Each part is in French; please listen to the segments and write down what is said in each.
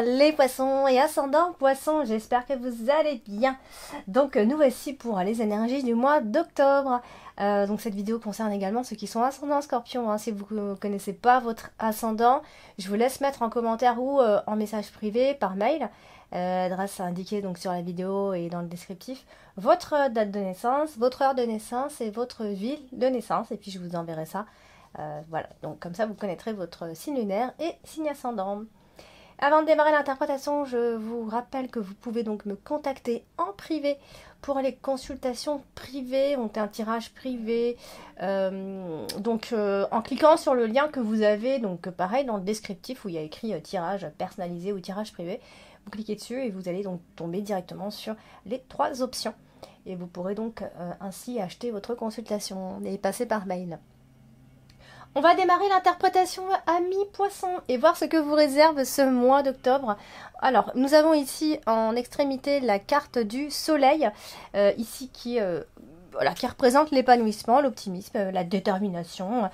les poissons et ascendant poissons, j'espère que vous allez bien. Donc nous voici pour les énergies du mois d'octobre. Donc cette vidéo concerne également ceux qui sont ascendant scorpion. Si vous ne connaissez pas votre ascendant, je vous laisse mettre en commentaire ou en message privé par mail, adresse indiquée donc sur la vidéo et dans le descriptif, votre date de naissance, votre heure de naissance et votre ville de naissance, et puis je vous enverrai ça. Voilà, donc comme ça vous connaîtrez votre signe lunaire et signe ascendant. Avant de démarrer l'interprétation, je vous rappelle que vous pouvez donc me contacter en privé pour les consultations privées. On fait un tirage privé, en cliquant sur le lien que vous avez, donc pareil dans le descriptif où il y a écrit tirage personnalisé ou tirage privé. Vous cliquez dessus et vous allez donc tomber directement sur les 3 options. Et vous pourrez donc ainsi acheter votre consultation et passer par mail. On va démarrer l'interprétation amis poissons et voir ce que vous réserve ce mois d'octobre. Alors, nous avons ici en extrémité la carte du soleil, ici qui représente l'épanouissement, l'optimisme, la détermination.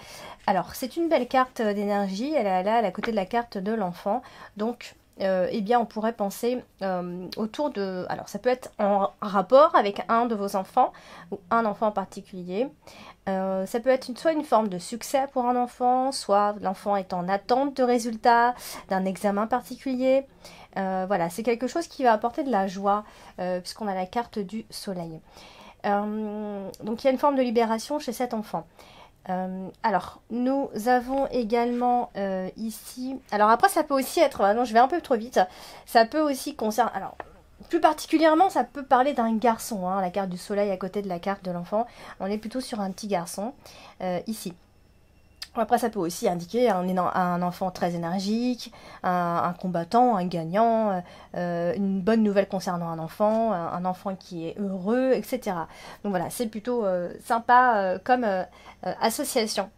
Alors, c'est une belle carte d'énergie, elle est là à côté de la carte de l'enfant. Donc, eh bien, on pourrait penser autour de... Alors, ça peut être en rapport avec un de vos enfants ou un enfant en particulier. Ça peut être soit une forme de succès pour un enfant, soit l'enfant est en attente de résultats d'un examen particulier. Voilà, c'est quelque chose qui va apporter de la joie, puisqu'on a la carte du soleil. Donc il y a une forme de libération chez cet enfant. Alors, nous avons également ici... Alors après, ça peut aussi être... non, je vais un peu trop vite. Ça peut aussi concerner... Alors, plus particulièrement, ça peut parler d'un garçon, la carte du soleil à côté de la carte de l'enfant. On est plutôt sur un petit garçon, ici. Après, ça peut aussi indiquer un enfant très énergique, un combattant, un gagnant, une bonne nouvelle concernant un enfant qui est heureux, etc. Donc voilà, c'est plutôt sympa comme association.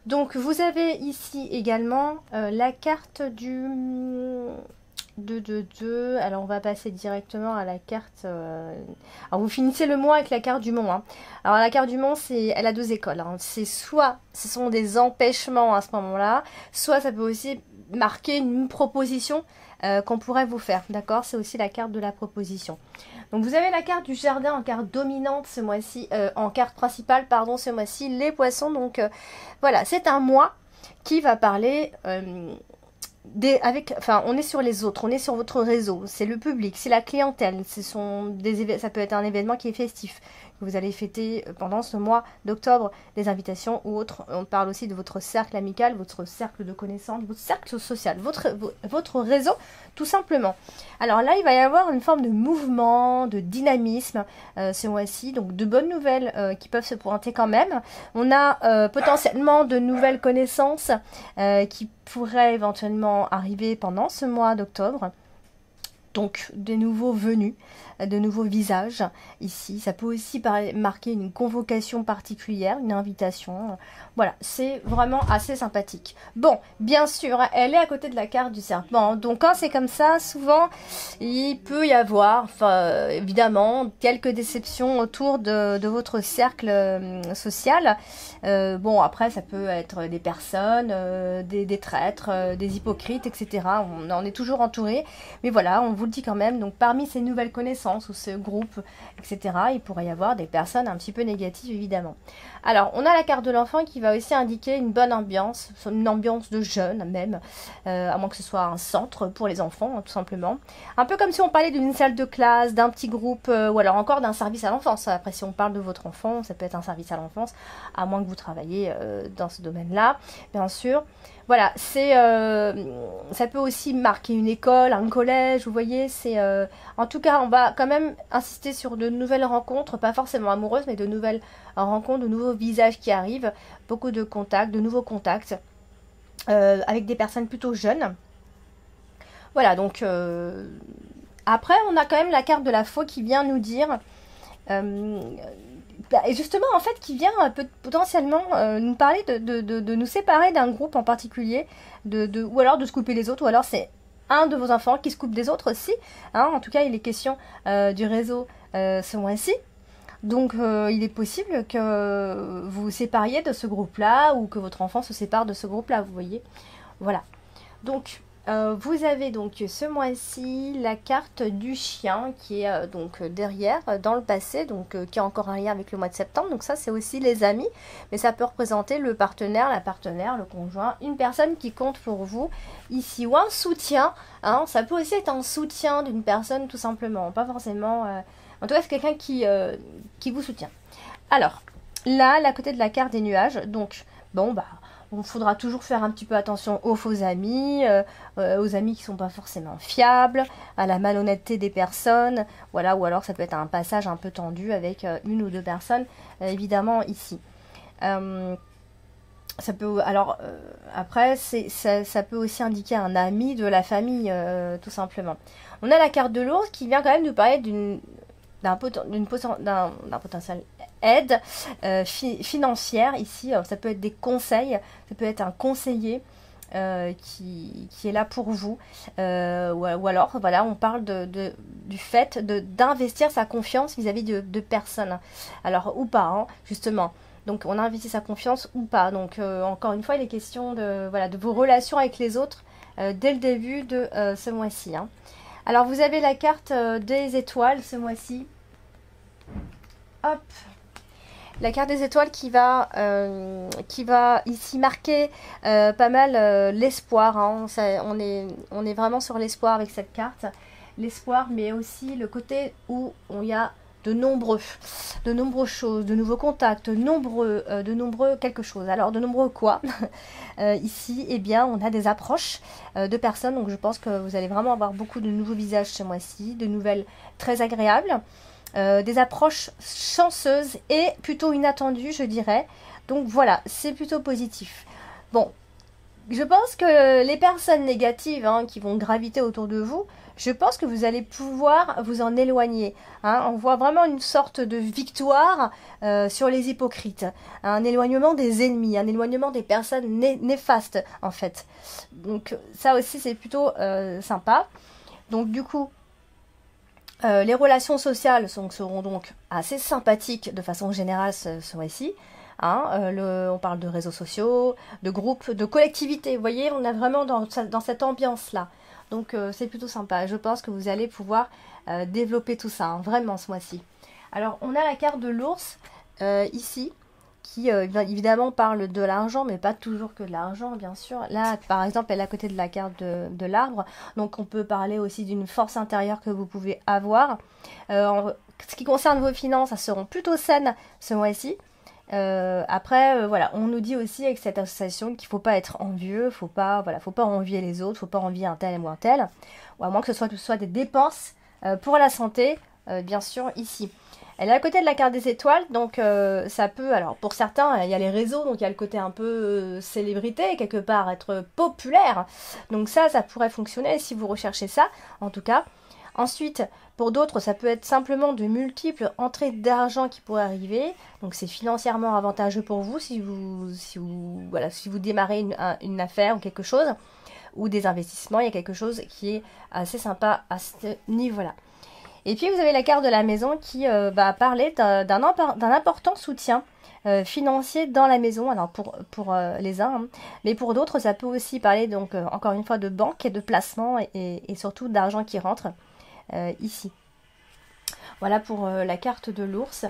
Donc vous avez ici également la carte du... 2. Alors on va passer directement à la carte... Alors vous finissez le mois avec la carte du mont. Alors la carte du mont, elle a 2 écoles. C'est soit ce sont des empêchements à ce moment-là, soit ça peut aussi marquer une proposition qu'on pourrait vous faire. D'accord? C'est aussi la carte de la proposition. Donc vous avez la carte du jardin en carte dominante ce mois-ci, en carte principale, pardon, ce mois-ci, les poissons. Donc voilà, c'est un mois qui va parler... on est sur les autres, on est sur votre réseau, c'est le public, c'est la clientèle, ça peut être un événement qui est festif, que vous allez fêter pendant ce mois d'octobre, des invitations ou autres. On parle aussi de votre cercle amical, votre cercle de connaissances, votre cercle social, votre réseau, tout simplement. Alors là, il va y avoir une forme de mouvement, de dynamisme ce mois-ci, donc de bonnes nouvelles qui peuvent se pointer quand même. On a potentiellement de nouvelles connaissances qui pourraient éventuellement arriver pendant ce mois d'octobre. Donc des nouveaux venus, de nouveaux visages ici. Ça peut aussi marquer une convocation particulière, une invitation. Voilà, c'est vraiment assez sympathique. Bon, bien sûr, elle est à côté de la carte du serpent. Donc quand c'est comme ça, souvent, il peut y avoir, évidemment, quelques déceptions autour de votre cercle social. Bon, après, ça peut être des personnes, des traîtres, des hypocrites, etc. On en est toujours entouré. Mais voilà, on vous le dit quand même. Donc parmi ces nouvelles connaissances ou ce groupe, etc., il pourrait y avoir des personnes un petit peu négatives, évidemment. Alors, on a la carte de l'enfant qui va aussi indiquer une bonne ambiance, une ambiance de jeunes même, à moins que ce soit un centre pour les enfants, tout simplement. Un peu comme si on parlait d'une salle de classe, d'un petit groupe, ou alors encore d'un service à l'enfance. Après, si on parle de votre enfant, ça peut être un service à l'enfance, à moins que vous travailliez dans ce domaine-là, bien sûr. Voilà, ça peut aussi marquer une école, un collège, vous voyez, en tout cas, on va quand même insister sur de nouvelles rencontres, pas forcément amoureuses, mais de nouvelles rencontres, de nouveaux visages qui arrivent, beaucoup de contacts, de nouveaux contacts, avec des personnes plutôt jeunes. Voilà, donc, après, on a quand même la carte de la faux qui vient nous dire... et justement, en fait, qui vient potentiellement nous parler de nous séparer d'un groupe en particulier, ou alors de se couper les autres, ou alors c'est un de vos enfants qui se coupe des autres aussi. En tout cas, il est question du réseau ce mois-ci. Donc, il est possible que vous vous sépariez de ce groupe-là, ou que votre enfant se sépare de ce groupe-là, vous voyez. Voilà. Donc, Vous avez donc ce mois-ci la carte du chien qui est donc derrière, dans le passé, donc qui a encore un lien avec le mois de septembre. Donc ça, c'est aussi les amis, mais ça peut représenter le partenaire, la partenaire, le conjoint, une personne qui compte pour vous ici, ou un soutien. Hein, ça peut aussi être un soutien d'une personne tout simplement, pas forcément... en tout cas, c'est quelqu'un qui vous soutient. Alors, là, à côté de la carte des nuages, donc, bon, bah... il faudra toujours faire un petit peu attention aux faux amis, aux amis qui ne sont pas forcément fiables, à la malhonnêteté des personnes, voilà, ou alors ça peut être un passage un peu tendu avec une ou deux personnes, évidemment ici. Ça peut, alors après, ça peut aussi indiquer un ami de la famille, tout simplement. On a la carte de l'ours qui vient quand même nous parler d'un potentiel aide financière ici. Ça peut être des conseils, ça peut être un conseiller qui est là pour vous, ou alors voilà, on parle du fait d'investir sa confiance vis-à-vis de personnes, alors ou pas, hein, justement. Donc on a investi sa confiance ou pas. Donc encore une fois, il est question de vos relations avec les autres dès le début de ce mois-ci, hein. Alors vous avez la carte des étoiles ce mois-ci. Hop, la carte des étoiles qui va ici marquer pas mal l'espoir, hein. On est vraiment sur l'espoir avec cette carte. L'espoir, mais aussi le côté où il y a de nombreuses choses, de nouveaux contacts, de nombreux quelque chose. Alors, de nombreux quoi? Ici, eh bien, on a des approches de personnes. Donc, je pense que vous allez vraiment avoir beaucoup de nouveaux visages ce mois-ci, de nouvelles très agréables. Des approches chanceuses et plutôt inattendues, je dirais. Donc voilà, c'est plutôt positif. Bon, je pense que les personnes négatives, hein, qui vont graviter autour de vous, je pense que vous allez pouvoir vous en éloigner, hein. On voit vraiment une sorte de victoire sur les hypocrites, un éloignement des ennemis, un éloignement des personnes néfastes, en fait. Donc ça aussi, c'est plutôt sympa. Donc du coup, les relations sociales seront donc assez sympathiques de façon générale ce mois-ci. Hein, on parle de réseaux sociaux, de groupes, de collectivités. Vous voyez, on est vraiment dans cette ambiance-là. Donc c'est plutôt sympa. Je pense que vous allez pouvoir développer tout ça, hein, vraiment ce mois-ci. Alors on a la carte de l'ours ici, qui évidemment parle de l'argent, mais pas toujours que de l'argent, bien sûr. Là, par exemple, elle est à côté de la carte de l'arbre, donc on peut parler aussi d'une force intérieure que vous pouvez avoir. Ce qui concerne vos finances, elles seront plutôt saines ce mois-ci. Après, voilà, on nous dit aussi avec cette association qu'il ne faut pas être envieux, faut pas envier les autres, faut pas envier un tel ou un tel, ou à moins que ce soit des dépenses pour la santé, bien sûr, ici. Elle est à côté de la carte des étoiles, donc ça peut, alors pour certains, il y a les réseaux, donc il y a le côté un peu célébrité, quelque part, être populaire. Donc ça pourrait fonctionner si vous recherchez ça, en tout cas. Ensuite, pour d'autres, ça peut être simplement de multiples entrées d'argent qui pourraient arriver. Donc c'est financièrement avantageux pour vous si vous démarrez une affaire ou quelque chose, ou des investissements, il y a quelque chose qui est assez sympa à ce niveau-là. Et puis vous avez la carte de la maison qui va parler d'un important soutien financier dans la maison, alors pour les uns, hein. Mais pour d'autres, ça peut aussi parler donc encore une fois de banque et de placement et surtout d'argent qui rentre ici. Voilà pour la carte de l'ours.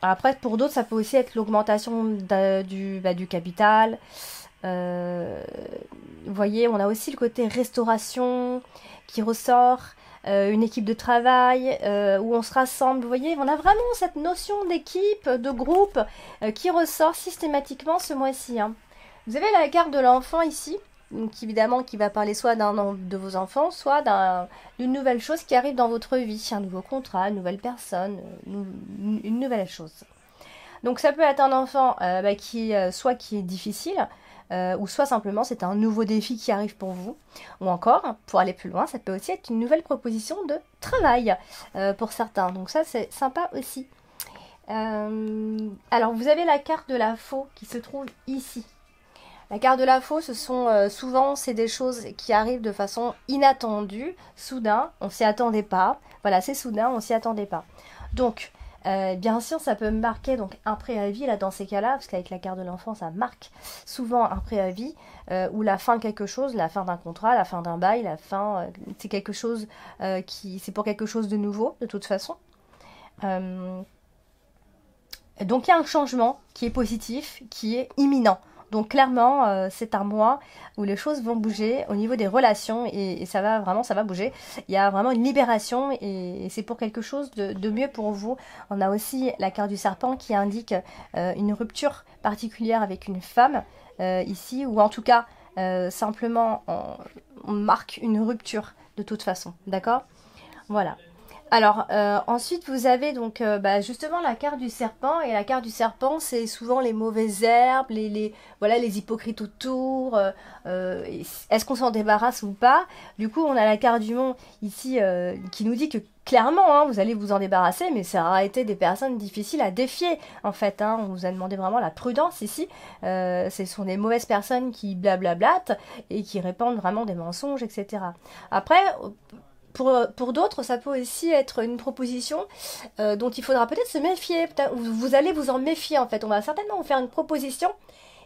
Après, pour d'autres, ça peut aussi être l'augmentation du capital. Vous voyez, on a aussi le côté restauration qui ressort, une équipe de travail où on se rassemble. Vous voyez, on a vraiment cette notion d'équipe, de groupe qui ressort systématiquement ce mois-ci, hein. Vous avez la carte de l'enfant ici, donc évidemment qui va parler soit d'un de vos enfants, soit d'une nouvelle chose qui arrive dans votre vie, un nouveau contrat, une nouvelle personne, une nouvelle chose. Donc ça peut être un enfant qui est difficile, ou soit simplement c'est un nouveau défi qui arrive pour vous, ou encore, pour aller plus loin, ça peut aussi être une nouvelle proposition de travail pour certains, donc ça c'est sympa aussi. Alors vous avez la carte de la faux qui se trouve ici. La carte de la faux, ce sont souvent c'est des choses qui arrivent de façon inattendue, soudain, on s'y attendait pas, voilà, c'est soudain, on s'y attendait pas. Donc Bien sûr, ça peut marquer donc un préavis là dans ces cas-là, parce qu'avec la carte de l'enfant, ça marque souvent un préavis ou la fin de quelque chose, la fin d'un contrat, la fin d'un bail, la fin, c'est quelque chose c'est pour quelque chose de nouveau de toute façon. Euh, donc il y a un changement qui est positif, qui est imminent. Donc clairement, c'est un mois où les choses vont bouger au niveau des relations et ça va vraiment, ça va bouger. Il y a vraiment une libération et c'est pour quelque chose de mieux pour vous. On a aussi la carte du serpent qui indique une rupture particulière avec une femme ici, ou en tout cas simplement on marque une rupture de toute façon, d'accord? Voilà. Alors, ensuite, vous avez donc justement la carte du serpent. Et la carte du serpent, c'est souvent les mauvaises herbes, voilà, les hypocrites autour. Est-ce qu'on s'en débarrasse ou pas? Du coup, on a la carte du monde ici qui nous dit que clairement, hein, vous allez vous en débarrasser, mais ça aura été des personnes difficiles à défier, en fait. Hein. On vous a demandé vraiment la prudence ici. Ce sont des mauvaises personnes qui blablablatent et qui répandent vraiment des mensonges, etc. Après... Pour d'autres, ça peut aussi être une proposition dont il faudra peut-être se méfier. Vous allez vous en méfier en fait. On va certainement vous faire une proposition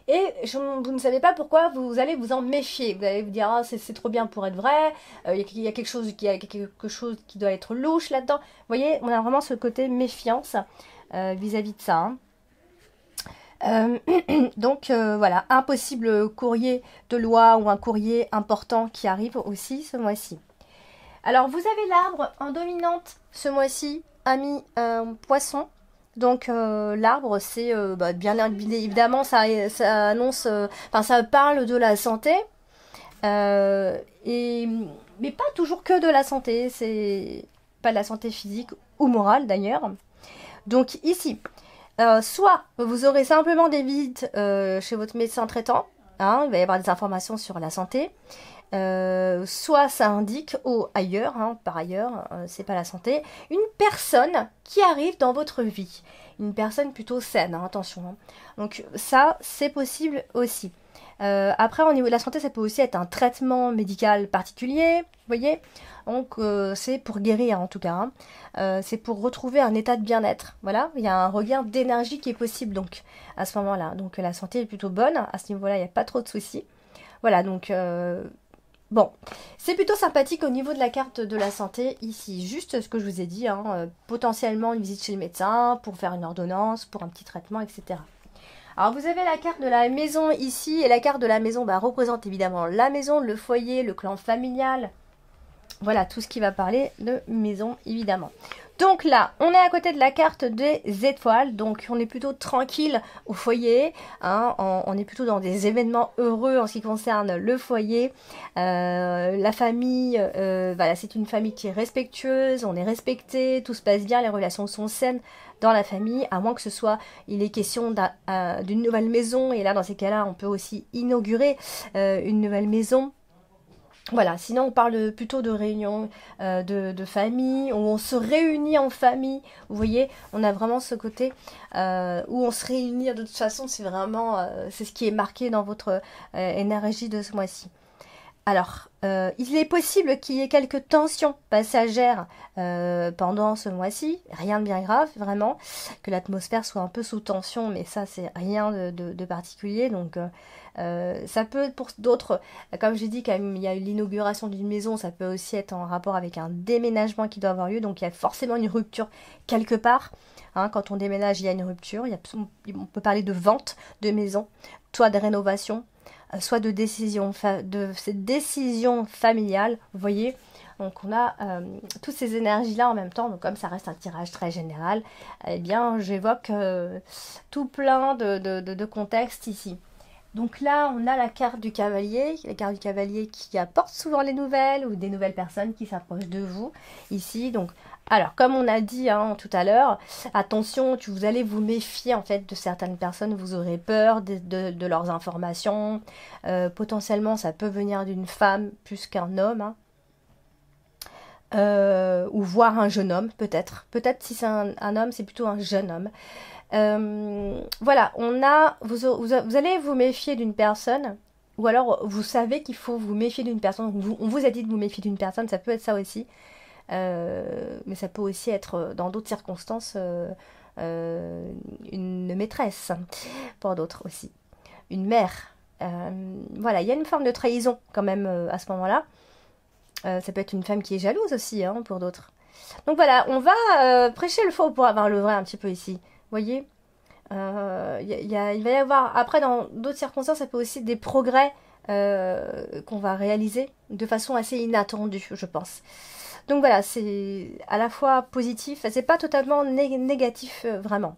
et vous ne savez pas pourquoi vous allez vous en méfier. Vous allez vous dire ah, c'est trop bien pour être vrai. Il y a quelque chose qui doit être louche là-dedans. Vous voyez, on a vraiment ce côté méfiance vis-à-vis de ça. Hein. Voilà, un possible courrier de loi ou un courrier important qui arrive aussi ce mois-ci. Alors, vous avez l'arbre en dominante ce mois-ci, ami poisson. Donc, l'arbre, c'est bien évidemment, ça annonce, ça parle de la santé. Mais pas toujours que de la santé, c'est pas de la santé physique ou morale d'ailleurs. Donc, ici, soit vous aurez simplement des visites chez votre médecin traitant, hein, il va y avoir des informations sur la santé. Soit ça indique ailleurs, hein, par ailleurs, c'est pas la santé, une personne qui arrive dans votre vie, une personne plutôt saine, hein, attention. Hein. Donc ça, c'est possible aussi. Après, au niveau de la santé, ça peut aussi être un traitement médical particulier, vous voyez. Donc c'est pour guérir en tout cas. Hein. C'est pour retrouver un état de bien-être. Voilà, il y a un regain d'énergie qui est possible donc à ce moment-là. Donc la santé est plutôt bonne à ce niveau-là, il n'y a pas trop de soucis. Voilà, donc bon, c'est plutôt sympathique au niveau de la carte de la santé ici. Juste ce que je vous ai dit, hein, potentiellement une visite chez le médecin pour faire une ordonnance, pour un petit traitement, etc. Alors vous avez la carte de la maison ici et la carte de la maison représente évidemment la maison, le foyer, le clan familial. Voilà, tout ce qui va parler de maison évidemment. Donc là, on est à côté de la carte des étoiles, donc on est plutôt tranquille au foyer, hein, on est plutôt dans des événements heureux en ce qui concerne le foyer, la famille, voilà, c'est une famille qui est respectueuse, on est respecté, tout se passe bien, les relations sont saines dans la famille, à moins que ce soit, il est question d'une nouvelle maison, et là dans ces cas-là, on peut aussi inaugurer une nouvelle maison. Voilà, sinon on parle plutôt de réunion de famille, où on se réunit en famille. Vous voyez, on a vraiment ce côté où on se réunit. De toute façon, c'est vraiment, c'est ce qui est marqué dans votre énergie de ce mois-ci. Alors, il est possible qu'il y ait quelques tensions passagères pendant ce mois-ci. Rien de bien grave, vraiment. Que l'atmosphère soit un peu sous tension, mais ça, c'est rien de particulier. Donc, ça peut, pour d'autres, comme j'ai dit, quand même, il y a eu l'inauguration d'une maison, ça peut aussi être en rapport avec un déménagement qui doit avoir lieu. Donc, il y a forcément une rupture quelque part. Hein, quand on déménage, il y a une rupture. On peut parler de vente de maison, soit de rénovation, soit de cette décision familiale, vous voyez. Donc on a toutes ces énergies-là en même temps, donc comme ça reste un tirage très général, eh bien j'évoque tout plein de contextes ici. Donc là, on a la carte du cavalier qui apporte souvent les nouvelles ou des nouvelles personnes qui s'approchent de vous ici. Donc, alors, comme on a dit hein, tout à l'heure, attention, vous allez vous méfier en fait de certaines personnes, vous aurez peur de leurs informations. Potentiellement, ça peut venir d'une femme plus qu'un homme. Hein. Ou voir un jeune homme, peut-être. Peut-être si c'est un homme, c'est plutôt un jeune homme. Voilà, vous allez vous méfier d'une personne, ou alors vous savez qu'il faut vous méfier d'une personne, on vous a dit de vous méfier d'une personne, ça peut être ça aussi. mais ça peut aussi être dans d'autres circonstances une maîtresse, pour d'autres aussi, une mère. Voilà, il y a une forme de trahison quand même à ce moment-là. Ça peut être une femme qui est jalouse aussi, hein, pour d'autres. Donc voilà, on va prêcher le faux pour avoir le vrai un petit peu ici. Vous voyez, il va y avoir, après dans d'autres circonstances, ça peut aussi des progrès qu'on va réaliser de façon assez inattendue, je pense. Donc voilà, c'est à la fois positif, c'est pas totalement négatif vraiment.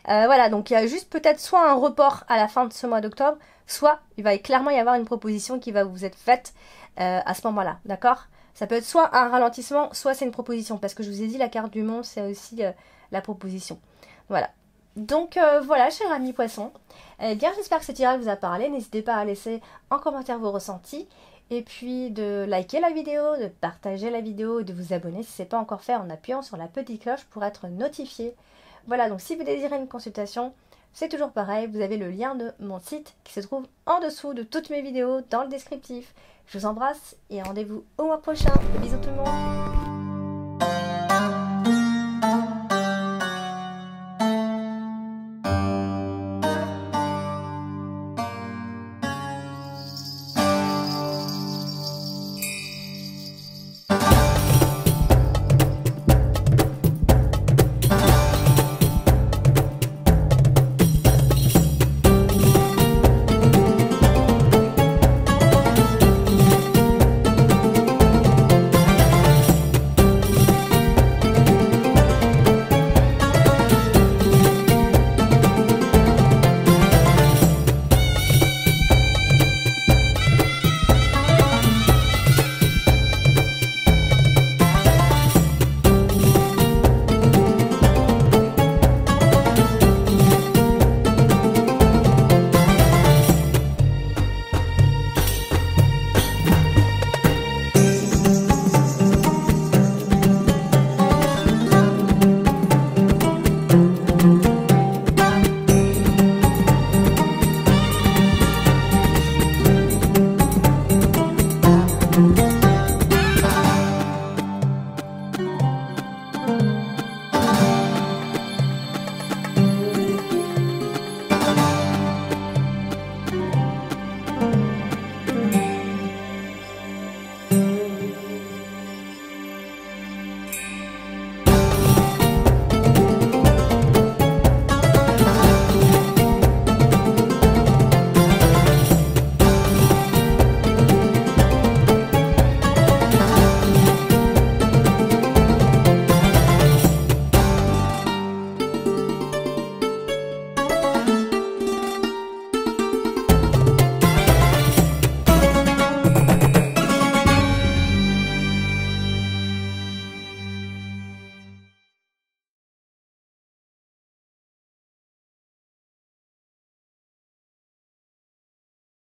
Voilà, donc il y a juste peut-être soit un report à la fin de ce mois d'octobre, soit il va clairement y avoir une proposition qui va vous être faite à ce moment-là, d'accord? Ça peut être soit un ralentissement, soit c'est une proposition, parce que je vous ai dit, la carte du monde, c'est aussi la proposition. Voilà. Donc voilà, cher ami poisson, eh bien j'espère que ce tirage vous a parlé. N'hésitez pas à laisser en commentaire vos ressentis, et puis de liker la vidéo, de partager la vidéo et de vous abonner si ce n'est pas encore fait en appuyant sur la petite cloche pour être notifié. Voilà, donc si vous désirez une consultation, c'est toujours pareil, vous avez le lien de mon site qui se trouve en dessous de toutes mes vidéos dans le descriptif. Je vous embrasse et rendez-vous au mois prochain. Bisous tout le monde.